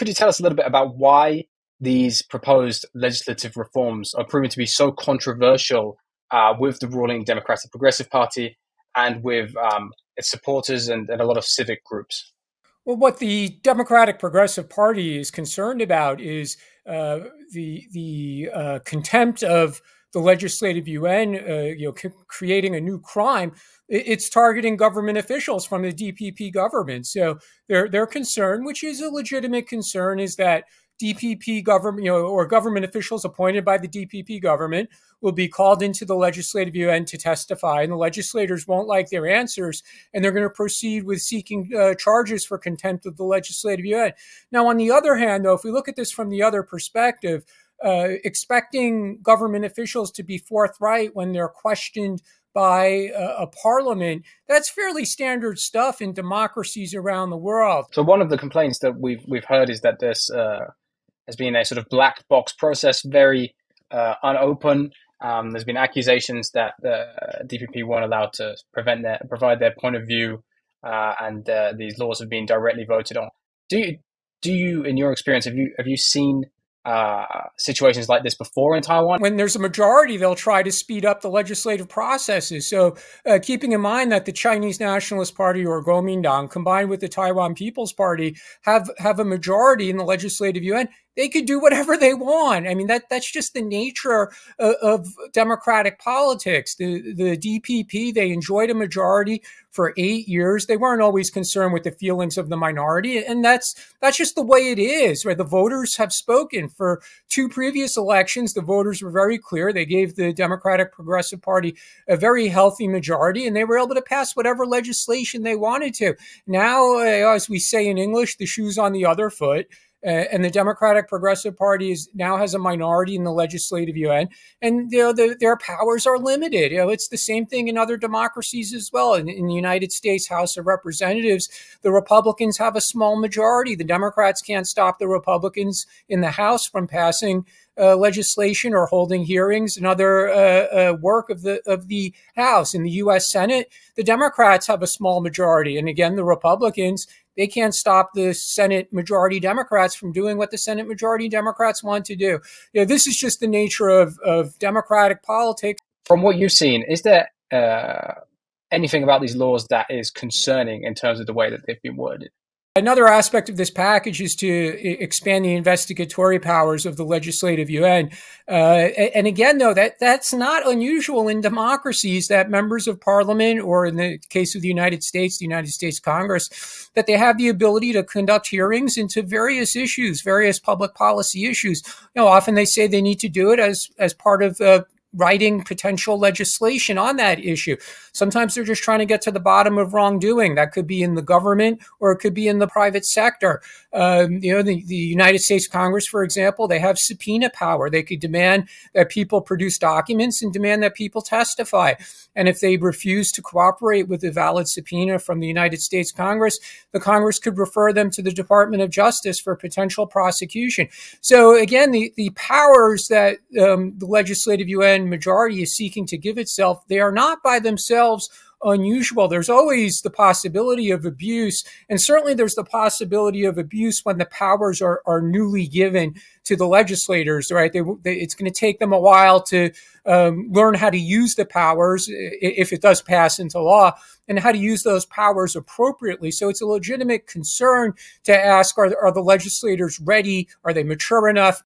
could you tell us a little bit about why these proposed legislative reforms are proving to be so controversial with the ruling Democratic Progressive Party and with its supporters and a lot of civic groups? Well, what the Democratic Progressive Party is concerned about is the contempt of the Legislative Yuan, creating a new crime. It's targeting government officials from the DPP government. So their concern, which is a legitimate concern, is that DPP government, or government officials appointed by the DPP government will be called into the Legislative Yuan to testify, and the legislators won't like their answers, and they're going to proceed with seeking charges for contempt of the Legislative Yuan. Now, on the other hand, though, if we look at this from the other perspective, expecting government officials to be forthright when they're questioned by a parliament, that's fairly standard stuff in democracies around the world. So one of the complaints that we've heard is that this has been a sort of black box process, very unopen. There's been accusations that the DPP weren't allowed to provide their point of view, and these laws have been directly voted on. Do you, in your experience, have you seen situations like this before in Taiwan? When there's a majority, they'll try to speed up the legislative processes. So keeping in mind that the Chinese Nationalist Party, or Kuomintang, combined with the Taiwan People's Party, have a majority in the Legislative Yuan, they could do whatever they want. I mean, that's just the nature of democratic politics. The DPP, they enjoyed a majority for 8 years. They weren't always concerned with the feelings of the minority, and that's just the way it is, right? The voters have spoken. For 2 previous elections, the voters were very clear. They gave the Democratic Progressive Party a very healthy majority, and they were able to pass whatever legislation they wanted to. Now, as we say in English, the shoe's on the other foot. And the Democratic Progressive Party now has a minority in the Legislative Yuan, and their powers are limited. It's the same thing in other democracies as well. In the United States House of Representatives, the Republicans have a small majority. The Democrats can't stop the Republicans in the House from passing legislation or holding hearings and other work of the House. In the U.S. Senate, the Democrats have a small majority, and again, the Republicans, they can't stop the Senate majority Democrats from doing what the Senate majority Democrats want to do. This is just the nature of democratic politics. From what you've seen, is there anything about these laws that is concerning in terms of the way that they've been worded? Another aspect of this package is to expand the investigatory powers of the Legislative Yuan. And again, though, that's not unusual in democracies, that members of parliament, or in the case of the United States Congress, that they have the ability to conduct hearings into various issues, various public policy issues. Often they say they need to do it as part of writing potential legislation on that issue. Sometimes they're just trying to get to the bottom of wrongdoing. That could be in the government, or it could be in the private sector. The United States Congress, for example, they have subpoena power. They could demand that people produce documents and demand that people testify. And if they refuse to cooperate with a valid subpoena from the United States Congress, the Congress could refer them to the Department of Justice for potential prosecution. So again, the powers that the Legislative Yuan majority is seeking to give itself, they are not by themselves unusual. There's always the possibility of abuse, and certainly there's the possibility of abuse when the powers are newly given to the legislators, right? It's going to take them a while to learn how to use the powers, if it does pass into law, and how to use those powers appropriately. So it's a legitimate concern to ask, are the legislators ready? Are they mature enough